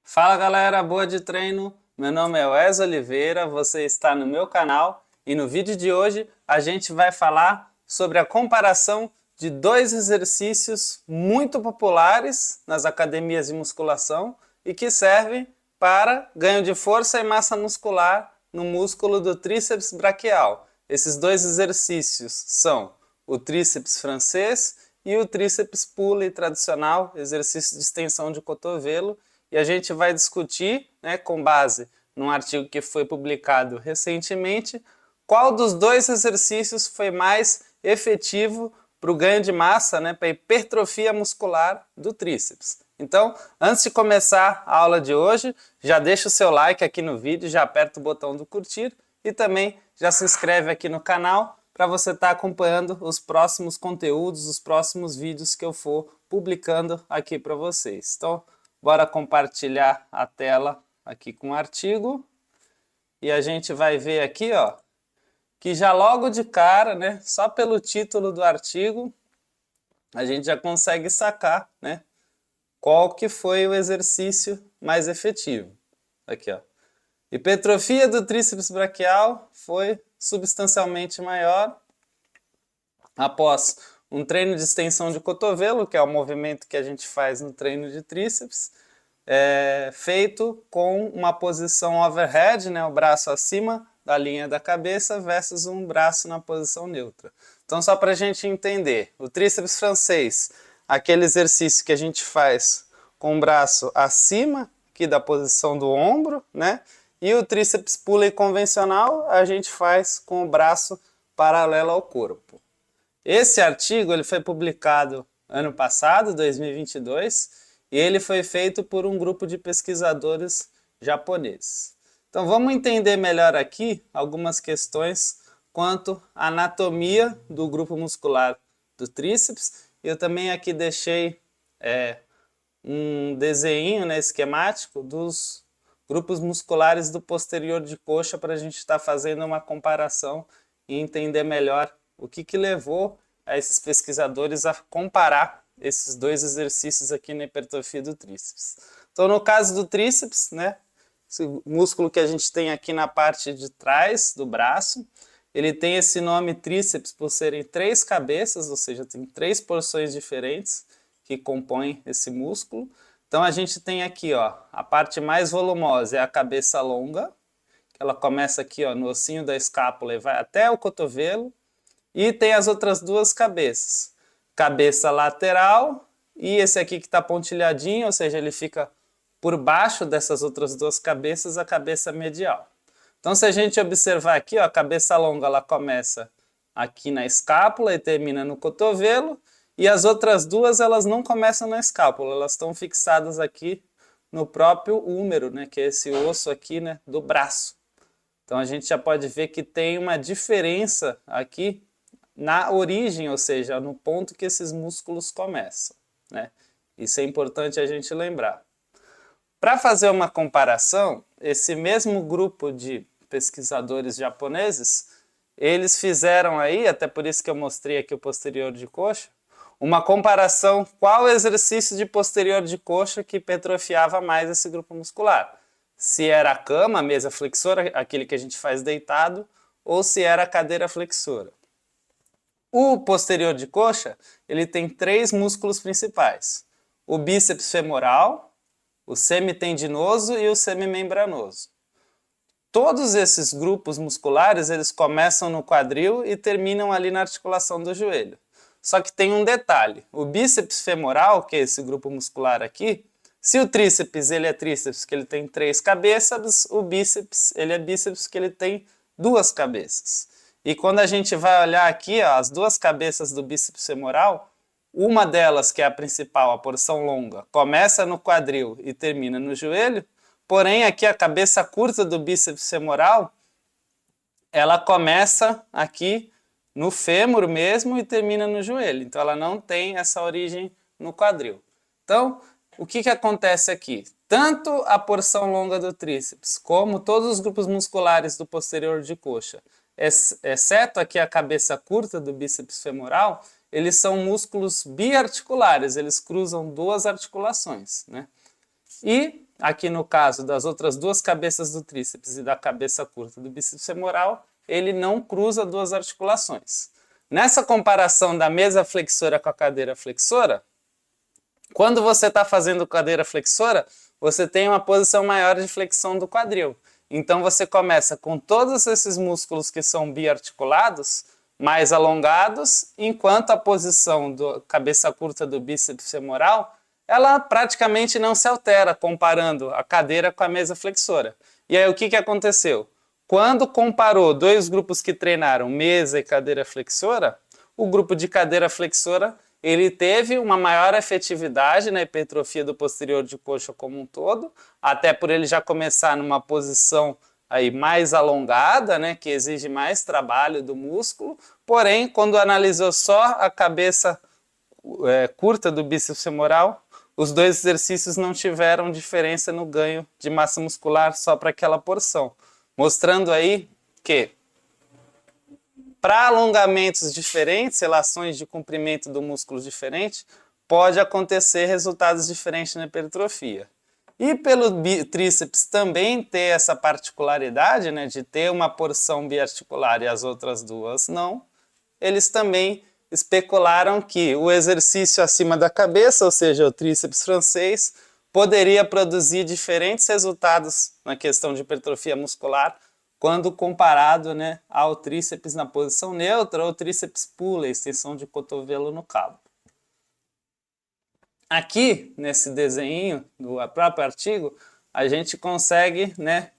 Fala galera, boa de treino. Meu nome é Wes Oliveira, você está no meu canal e no vídeo de hoje a gente vai falar sobre a comparação de dois exercícios muito populares nas academias de musculação e que servem para ganho de força e massa muscular no músculo do tríceps braquial. Esses dois exercícios são o tríceps francês e o tríceps pulley tradicional, exercício de extensão de cotovelo. E a gente vai discutir, com base num artigo que foi publicado recentemente, qual dos dois exercícios foi mais efetivo para o ganho de massa, para a hipertrofia muscular do tríceps. Então, antes de começar a aula de hoje, já deixa o seu like aqui no vídeo, já aperta o botão do curtir e também já se inscreve aqui no canal para você estar acompanhando os próximos conteúdos, os próximos vídeos que eu for publicando aqui para vocês. Então, bora compartilhar a tela aqui com o artigo. E a gente vai ver aqui, ó, que já logo de cara, só pelo título do artigo, a gente já consegue sacar, qual que foi o exercício mais efetivo. Aqui, ó. Hipertrofia do tríceps braquial foi substancialmente maior após um treino de extensão de cotovelo, que é o movimento que a gente faz no treino de tríceps, feito com uma posição overhead, o braço acima da linha da cabeça versus um braço na posição neutra. Então, só para a gente entender, o tríceps francês, aquele exercício que a gente faz com o braço acima aqui da posição do ombro, e o tríceps pulley convencional a gente faz com o braço paralelo ao corpo. Esse artigo ele foi publicado ano passado, 2022, e ele foi feito por um grupo de pesquisadores japoneses. Então vamos entender melhor aqui algumas questões quanto à anatomia do grupo muscular do tríceps. Eu também aqui deixei um desenho esquemático dos grupos musculares do posterior de coxa para a gente estar fazendo uma comparação e entender melhor o que levou a esses pesquisadores a comparar esses dois exercícios aqui na hipertrofia do tríceps. Então, no caso do tríceps, esse músculo que a gente tem aqui na parte de trás do braço, ele tem esse nome tríceps por serem três cabeças, ou seja, tem três porções diferentes que compõem esse músculo. Então, a gente tem aqui, ó, a parte mais volumosa é a cabeça longa, que ela começa aqui, ó, no ossinho da escápula e vai até o cotovelo. E tem as outras duas cabeças, cabeça lateral e esse aqui que está pontilhadinho, ou seja, ele fica por baixo dessas outras duas cabeças, a cabeça medial. Então, se a gente observar aqui, ó, a cabeça longa ela começa aqui na escápula e termina no cotovelo, e as outras duas elas não começam na escápula, elas estão fixadas aqui no próprio húmero, que é esse osso aqui, do braço. Então, a gente já pode ver que tem uma diferença aqui na origem, ou seja, no ponto que esses músculos começam. Isso é importante a gente lembrar. Para fazer uma comparação, esse mesmo grupo de pesquisadores japoneses, eles fizeram aí, até por isso que eu mostrei aqui o posterior de coxa, uma comparação qual exercício de posterior de coxa que hipertrofiava mais esse grupo muscular. Se era a cama, a mesa flexora, aquele que a gente faz deitado, ou se era a cadeira flexora. O posterior de coxa, ele tem três músculos principais. O bíceps femoral, o semitendinoso e o semimembranoso. Todos esses grupos musculares, eles começam no quadril e terminam ali na articulação do joelho. Só que tem um detalhe, o bíceps femoral, que é esse grupo muscular aqui, se o tríceps ele é tríceps que ele tem três cabeças, o bíceps ele é bíceps que ele tem duas cabeças. E quando a gente vai olhar aqui, ó, as duas cabeças do bíceps femoral, uma delas, que é a principal, a porção longa, começa no quadril e termina no joelho, porém aqui a cabeça curta do bíceps femoral, ela começa aqui no fêmur mesmo e termina no joelho. Então ela não tem essa origem no quadril. Então, o que acontece aqui? Tanto a porção longa do tríceps, como todos os grupos musculares do posterior de coxa, exceto aqui a cabeça curta do bíceps femoral, eles são músculos biarticulares, eles cruzam duas articulações. E aqui no caso das outras duas cabeças do tríceps e da cabeça curta do bíceps femoral, ele não cruza duas articulações. Nessa comparação da mesa flexora com a cadeira flexora, quando você está fazendo cadeira flexora, você tem uma posição maior de flexão do quadril. Então você começa com todos esses músculos que são biarticulados, mais alongados, enquanto a posição da cabeça curta do bíceps femoral, ela praticamente não se altera, comparando a cadeira com a mesa flexora. E aí o que aconteceu? Quando comparou dois grupos que treinaram mesa e cadeira flexora, o grupo de cadeira flexora ele teve uma maior efetividade na hipertrofia do posterior de coxa como um todo, até por ele já começar numa posição aí mais alongada, né, que exige mais trabalho do músculo. Porém, quando analisou só a cabeça curta do bíceps femoral, os dois exercícios não tiveram diferença no ganho de massa muscular só para aquela porção, mostrando aí que para alongamentos diferentes, relações de comprimento do músculo diferentes, pode acontecer resultados diferentes na hipertrofia. E pelo tríceps também ter essa particularidade, né, de ter uma porção biarticular e as outras duas não, eles também especularam que o exercício acima da cabeça, ou seja, o tríceps francês, poderia produzir diferentes resultados na questão de hipertrofia muscular quando comparado, né, ao tríceps na posição neutra ou tríceps pulley, extensão de cotovelo no cabo. Aqui, nesse desenho do próprio artigo, a gente consegue, né,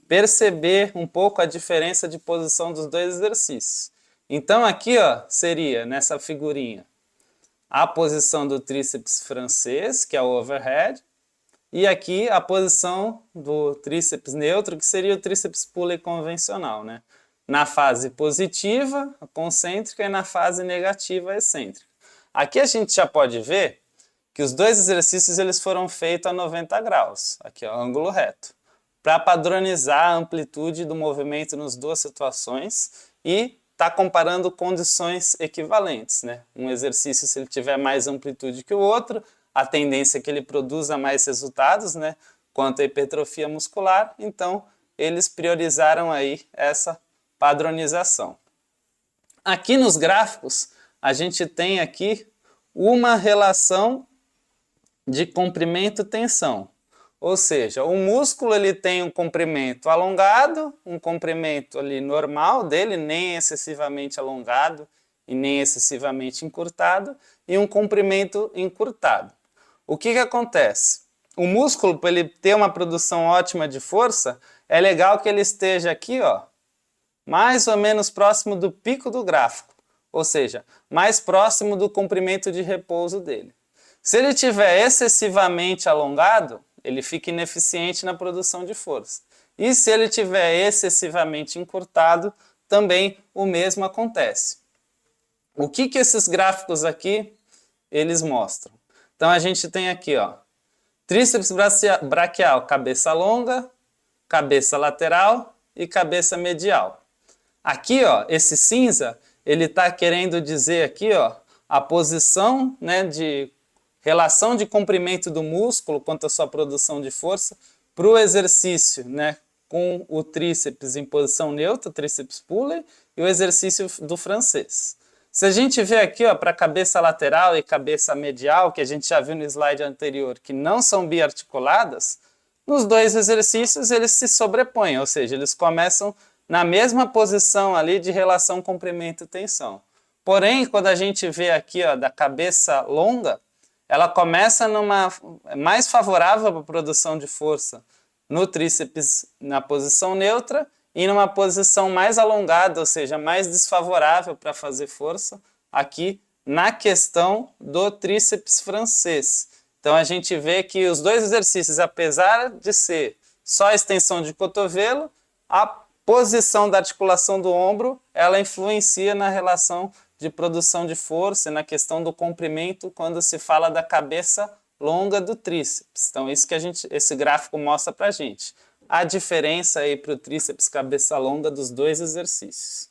perceber um pouco a diferença de posição dos dois exercícios. Então aqui, ó, seria, nessa figurinha, a posição do tríceps francês, que é o overhead, e aqui a posição do tríceps neutro, que seria o tríceps pulley convencional, né? Na fase positiva, concêntrica, e na fase negativa, excêntrica. Aqui a gente já pode ver que os dois exercícios eles foram feitos a 90 graus, aqui ó, ângulo reto, para padronizar a amplitude do movimento nas duas situações e tá comparando condições equivalentes, né? Um exercício, se ele tiver mais amplitude que o outro, a tendência é que ele produza mais resultados, né, quanto à hipertrofia muscular, então eles priorizaram aí essa padronização. Aqui nos gráficos, a gente tem aqui uma relação de comprimento-tensão, ou seja, o músculo ele tem um comprimento alongado, um comprimento ali normal dele, nem excessivamente alongado e nem excessivamente encurtado, e um comprimento encurtado. O que acontece? O músculo, para ele ter uma produção ótima de força, é legal que ele esteja aqui, ó, mais ou menos próximo do pico do gráfico, ou seja, mais próximo do comprimento de repouso dele. Se ele estiver excessivamente alongado, ele fica ineficiente na produção de força. E se ele estiver excessivamente encurtado, também o mesmo acontece. O que esses gráficos aqui eles mostram? Então a gente tem aqui, ó, tríceps braquial, cabeça longa, cabeça lateral e cabeça medial. Aqui, ó, esse cinza, ele está querendo dizer aqui, ó, a posição, né, de relação de comprimento do músculo quanto à sua produção de força para o exercício, né, com o tríceps em posição neutra, tríceps pulley, e o exercício do francês. Se a gente vê aqui para a cabeça lateral e cabeça medial, que a gente já viu no slide anterior, que não são biarticuladas, nos dois exercícios eles se sobrepõem, ou seja, eles começam na mesma posição ali de relação comprimento e tensão. Porém, quando a gente vê aqui da cabeça longa, ela começa numa mais favorável para a produção de força no tríceps na posição neutra e numa posição mais alongada, ou seja, mais desfavorável para fazer força aqui na questão do tríceps francês. Então a gente vê que os dois exercícios, apesar de ser só extensão de cotovelo, a posição da articulação do ombro, ela influencia na relação de produção de força e na questão do comprimento quando se fala da cabeça longa do tríceps. Então isso que esse gráfico mostra para a gente. A diferença aí para o tríceps cabeça longa dos dois exercícios.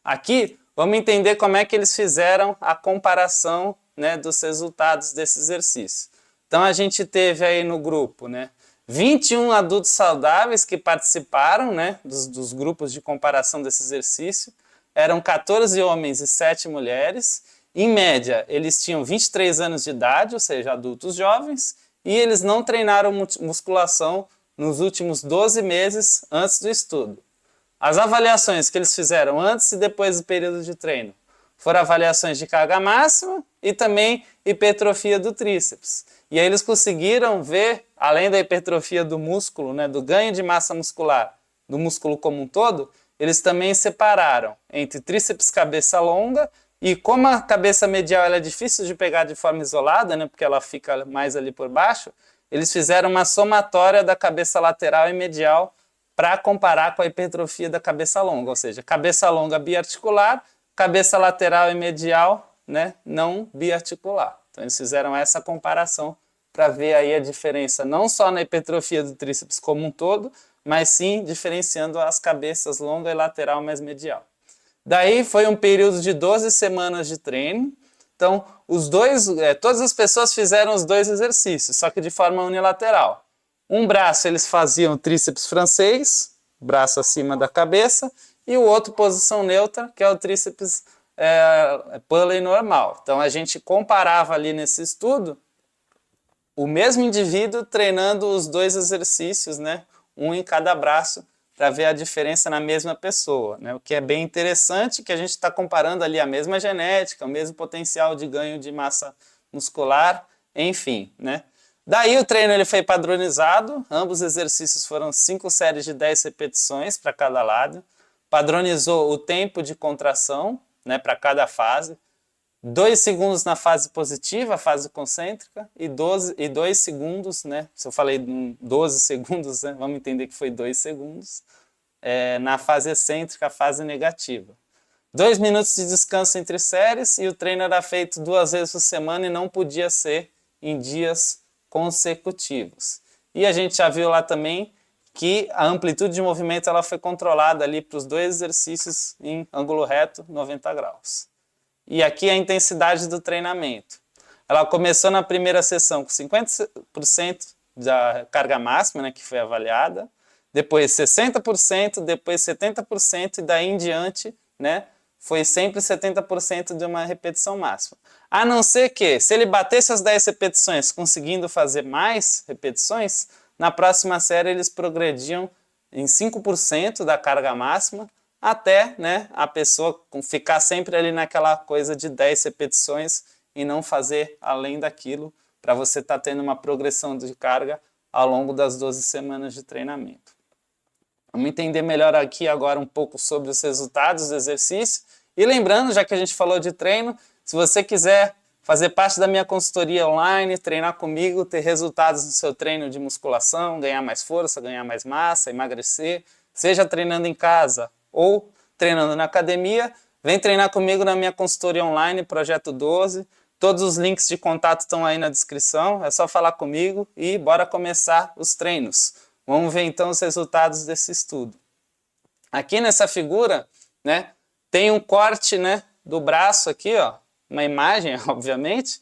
Aqui, vamos entender como é que eles fizeram a comparação, né, dos resultados desse exercício. Então a gente teve aí no grupo, né, 21 adultos saudáveis que participaram, né, dos grupos de comparação desse exercício. Eram 14 homens e 7 mulheres. Em média, eles tinham 23 anos de idade, ou seja, adultos jovens, e eles não treinaram musculação nos últimos 12 meses antes do estudo. As avaliações que eles fizeram antes e depois do período de treino foram avaliações de carga máxima e também hipertrofia do tríceps. E aí eles conseguiram ver, além da hipertrofia do músculo, né, do ganho de massa muscular, do músculo como um todo, eles também separaram entre tríceps cabeça longa e como a cabeça medial ela é difícil de pegar de forma isolada, né, porque ela fica mais ali por baixo, eles fizeram uma somatória da cabeça lateral e medial para comparar com a hipertrofia da cabeça longa, ou seja, cabeça longa biarticular, cabeça lateral e medial, né, não biarticular. Então eles fizeram essa comparação para ver aí a diferença não só na hipertrofia do tríceps como um todo, mas sim diferenciando as cabeças longa e lateral mais medial. Daí foi um período de 12 semanas de treino. Então, todas as pessoas fizeram os dois exercícios, só que de forma unilateral. Um braço eles faziam tríceps francês, braço acima da cabeça, e o outro posição neutra, que é o tríceps pulley normal. Então a gente comparava ali nesse estudo o mesmo indivíduo treinando os dois exercícios, né? Um em cada braço, para ver a diferença na mesma pessoa, né? O que é bem interessante, que a gente está comparando ali a mesma genética, o mesmo potencial de ganho de massa muscular, enfim, né? Daí o treino ele foi padronizado, ambos os exercícios foram 5 séries de 10 repetições para cada lado, padronizou o tempo de contração, né, para cada fase, 2 segundos na fase positiva, a fase concêntrica, e 2 segundos, né, se eu falei 12 segundos, né, vamos entender que foi 2 segundos, na fase excêntrica, a fase negativa. 2 minutos de descanso entre séries, e o treino era feito 2 vezes por semana e não podia ser em dias consecutivos. E a gente já viu lá também que a amplitude de movimento ela foi controlada ali para os 2 exercícios em ângulo reto, 90 graus. E aqui a intensidade do treinamento. Ela começou na primeira sessão com 50% da carga máxima, né, que foi avaliada, depois 60%, depois 70% e daí em diante, né, foi sempre 70% de uma repetição máxima. A não ser que, se ele batesse as 10 repetições conseguindo fazer mais repetições, na próxima série eles progrediam em 5% da carga máxima, até, né, a pessoa ficar sempre ali naquela coisa de 10 repetições e não fazer além daquilo, para você estar tendo uma progressão de carga ao longo das 12 semanas de treinamento. Vamos entender melhor aqui agora um pouco sobre os resultados do exercício. E lembrando, já que a gente falou de treino, se você quiser fazer parte da minha consultoria online, treinar comigo, ter resultados no seu treino de musculação, ganhar mais força, ganhar mais massa, emagrecer, seja treinando em casa ou treinando na academia, vem treinar comigo na minha consultoria online, Projeto 12. Todos os links de contato estão aí na descrição, é só falar comigo e bora começar os treinos. Vamos ver então os resultados desse estudo. Aqui nessa figura, né, tem um corte, né, do braço aqui, ó, uma imagem, obviamente,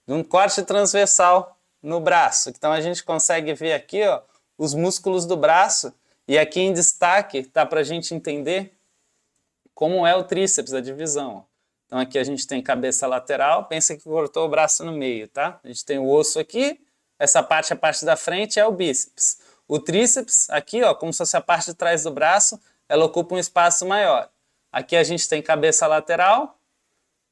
de um corte transversal no braço. Então a gente consegue ver aqui, ó, os músculos do braço, e aqui em destaque dá para a gente entender como é o tríceps, a divisão. Ó. Então aqui a gente tem cabeça lateral, pensa que cortou o braço no meio, tá? A gente tem o osso aqui, essa parte, a parte da frente é o bíceps. O tríceps, aqui, ó, como se fosse a parte de trás do braço, ela ocupa um espaço maior. Aqui a gente tem cabeça lateral,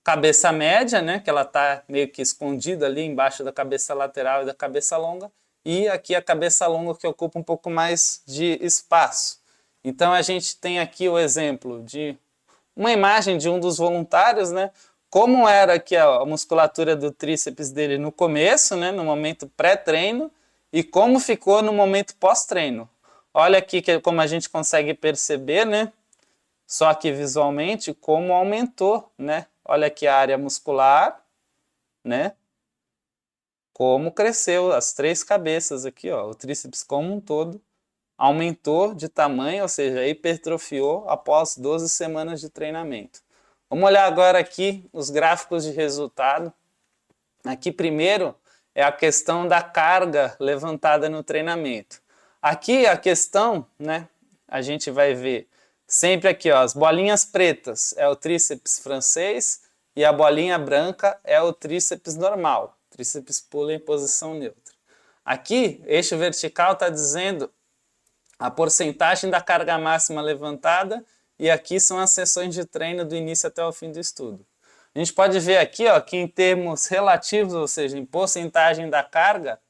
cabeça média, né, que ela está meio que escondida ali embaixo da cabeça lateral e da cabeça longa, e aqui a cabeça longa que ocupa um pouco mais de espaço. Então a gente tem aqui o exemplo de uma imagem de um dos voluntários, né, como era aqui a musculatura do tríceps dele no começo, né, no momento pré-treino, e como ficou no momento pós-treino. Olha aqui como a gente consegue perceber, né, só que visualmente, como aumentou, né? Olha aqui a área muscular, né? Como cresceu as 3 cabeças aqui, ó, o tríceps como um todo aumentou de tamanho, ou seja, hipertrofiou após 12 semanas de treinamento. Vamos olhar agora aqui os gráficos de resultado. Aqui primeiro é a questão da carga levantada no treinamento. Aqui a questão, né, a gente vai ver sempre aqui, ó, as bolinhas pretas é o tríceps francês e a bolinha branca é o tríceps normal. O tríceps pula em posição neutra. Aqui, eixo vertical está dizendo a porcentagem da carga máxima levantada e aqui são as sessões de treino do início até o fim do estudo. A gente pode ver aqui, ó, que em termos relativos, ou seja, em porcentagem da carga,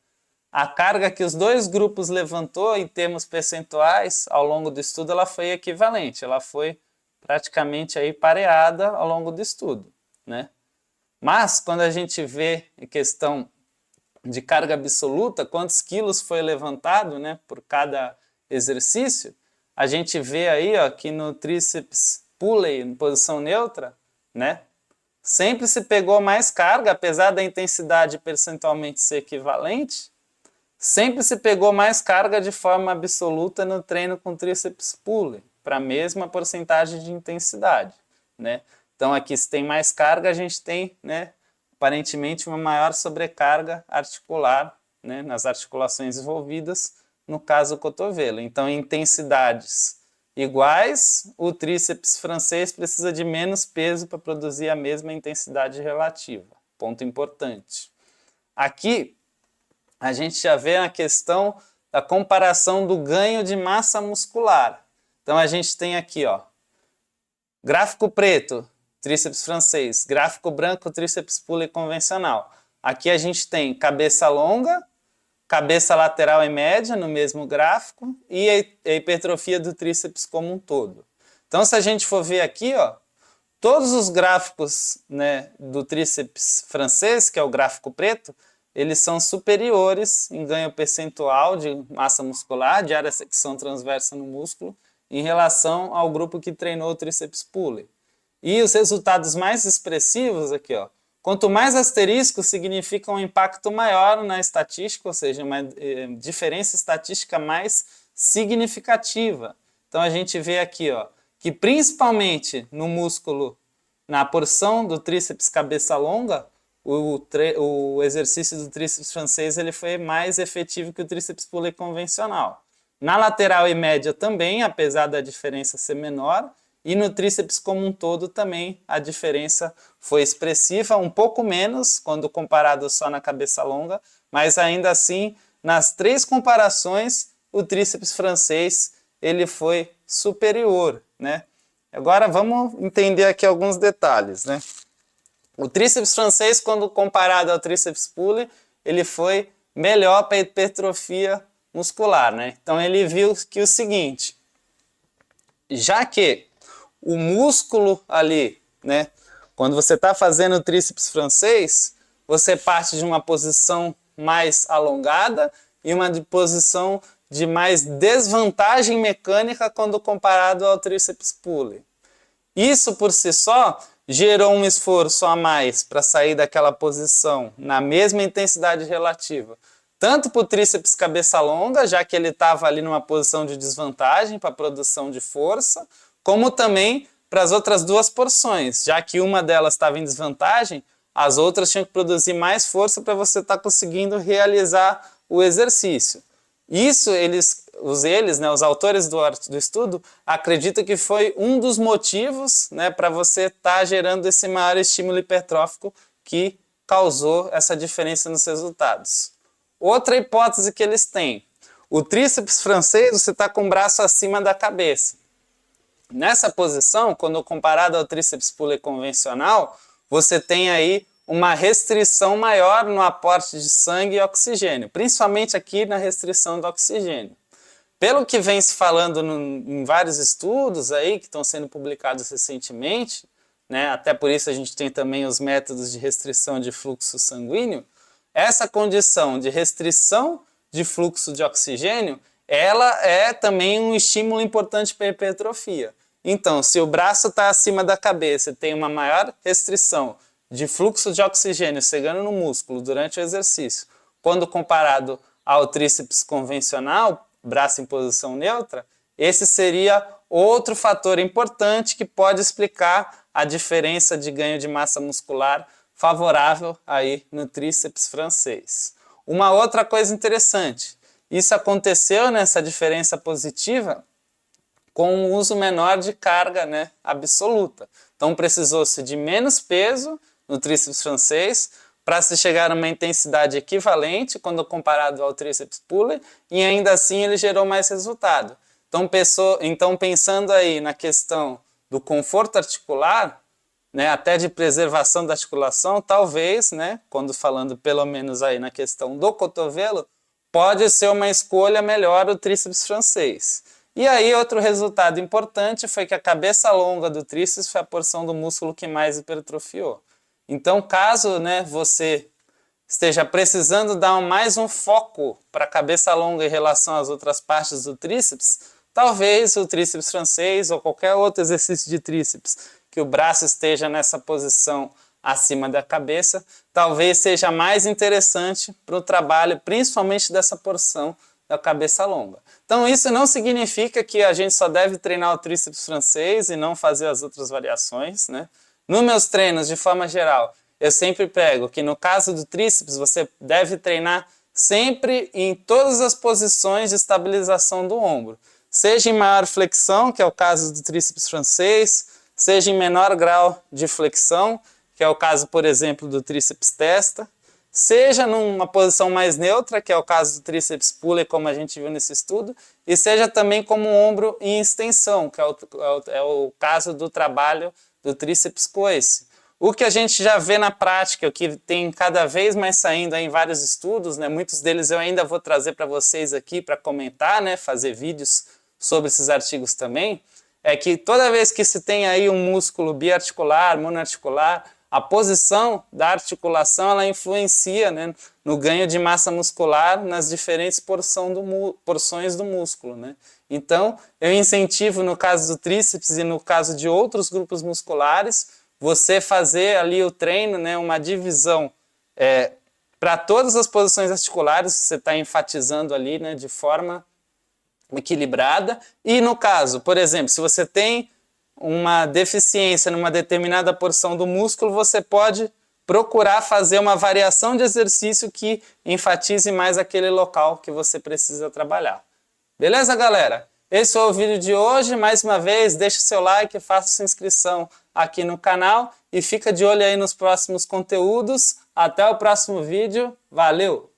a carga que os dois grupos levantou em termos percentuais ao longo do estudo, ela foi equivalente, ela foi praticamente aí pareada ao longo do estudo, né? Mas quando a gente vê em questão de carga absoluta, quantos quilos foi levantado, né, por cada exercício, a gente vê aí, ó, que no tríceps pulley em posição neutra, né, sempre se pegou mais carga, apesar da intensidade percentualmente ser equivalente, sempre se pegou mais carga de forma absoluta no treino com tríceps pulley, para a mesma porcentagem de intensidade, né? Então aqui se tem mais carga, a gente tem, né, aparentemente uma maior sobrecarga articular, né, nas articulações envolvidas, no caso o cotovelo. Então em intensidades iguais, o tríceps francês precisa de menos peso para produzir a mesma intensidade relativa. Ponto importante. Aqui a gente já vê a questão da comparação do ganho de massa muscular. Então a gente tem aqui, ó, gráfico preto, tríceps francês, gráfico branco, tríceps pulley convencional. Aqui a gente tem cabeça longa, cabeça lateral e média no mesmo gráfico e a hipertrofia do tríceps como um todo. Então se a gente for ver aqui, ó, todos os gráficos, né, do tríceps francês, que é o gráfico preto, eles são superiores em ganho percentual de massa muscular, de área secção transversa no músculo, em relação ao grupo que treinou o tríceps pulley. E os resultados mais expressivos aqui, ó, quanto mais asterisco significa um impacto maior na estatística, ou seja, uma diferença estatística mais significativa. Então a gente vê aqui, ó, que principalmente no músculo, na porção do tríceps cabeça longa, o exercício do tríceps francês ele foi mais efetivo que o tríceps pulley convencional. Na lateral e média também, apesar da diferença ser menor, e no tríceps como um todo também a diferença foi expressiva, um pouco menos quando comparado só na cabeça longa, mas ainda assim, nas três comparações, o tríceps francês ele foi superior, né? Agora vamos entender aqui alguns detalhes, né? O tríceps francês, quando comparado ao tríceps pulley, ele foi melhor para a hipertrofia muscular, né? Então ele viu que o seguinte, já que o músculo ali, né, quando você está fazendo o tríceps francês, você parte de uma posição mais alongada e uma posição de mais desvantagem mecânica quando comparado ao tríceps pulley. Isso por si só gerou um esforço a mais para sair daquela posição na mesma intensidade relativa, tanto para o tríceps cabeça longa, já que ele estava ali numa posição de desvantagem para a produção de força, como também para as outras duas porções, já que uma delas estava em desvantagem, as outras tinham que produzir mais força para você estar conseguindo realizar o exercício. Isso eles, né, os autores do estudo, acreditam que foi um dos motivos, né, para você estar gerando esse maior estímulo hipertrófico que causou essa diferença nos resultados. Outra hipótese que eles têm, o tríceps francês você está com o braço acima da cabeça. Nessa posição, quando comparado ao tríceps pulley convencional, você tem aí uma restrição maior no aporte de sangue e oxigênio, principalmente aqui na restrição do oxigênio. Pelo que vem se falando em vários estudos aí que estão sendo publicados recentemente, né, até por isso a gente tem também os métodos de restrição de fluxo sanguíneo, essa condição de restrição de fluxo de oxigênio, ela é também um estímulo importante para a hipertrofia. Então, se o braço está acima da cabeça e tem uma maior restrição de fluxo de oxigênio chegando no músculo durante o exercício, quando comparado ao tríceps convencional, braço em posição neutra, esse seria outro fator importante que pode explicar a diferença de ganho de massa muscular favorável aí no tríceps francês. Uma outra coisa interessante, isso aconteceu nessa diferença positiva com um uso menor de carga, né, absoluta. Então precisou-se de menos peso no tríceps francês para se chegar a uma intensidade equivalente quando comparado ao tríceps pulley, e ainda assim ele gerou mais resultado. Então pensando aí na questão do conforto articular, né, até de preservação da articulação, talvez, né, quando falando pelo menos aí na questão do cotovelo, pode ser uma escolha melhor o tríceps francês. E aí outro resultado importante foi que a cabeça longa do tríceps foi a porção do músculo que mais hipertrofiou. Então caso, né, você esteja precisando dar mais um foco para a cabeça longa em relação às outras partes do tríceps, talvez o tríceps francês ou qualquer outro exercício de tríceps que o braço esteja nessa posição acima da cabeça, talvez seja mais interessante para o trabalho, principalmente dessa porção da cabeça longa. Então isso não significa que a gente só deve treinar o tríceps francês e não fazer as outras variações, né? Nos meus treinos, de forma geral, eu sempre prego que no caso do tríceps você deve treinar sempre em todas as posições de estabilização do ombro. Seja em maior flexão, que é o caso do tríceps francês, seja em menor grau de flexão, que é o caso, por exemplo, do tríceps testa, seja numa posição mais neutra, que é o caso do tríceps pulley, como a gente viu nesse estudo, e seja também como um ombro em extensão, que é o caso do trabalho do tríceps coice. O que a gente já vê na prática, o que tem cada vez mais saindo em vários estudos, né, muitos deles eu ainda vou trazer para vocês aqui para comentar, né, fazer vídeos sobre esses artigos também, é que toda vez que se tem aí um músculo biarticular, monoarticular, a posição da articulação ela influencia, né, no ganho de massa muscular nas diferentes porções do músculo, né? Então, eu incentivo no caso do tríceps e no caso de outros grupos musculares, você fazer ali o treino, né, uma divisão para todas as posições articulares, você está enfatizando ali, né, de forma equilibrada. E no caso, por exemplo, se você tem uma deficiência numa determinada porção do músculo, você pode procurar fazer uma variação de exercício que enfatize mais aquele local que você precisa trabalhar. Beleza, galera? Esse foi o vídeo de hoje. Mais uma vez, deixe seu like, faça sua inscrição aqui no canal e fica de olho aí nos próximos conteúdos. Até o próximo vídeo. Valeu!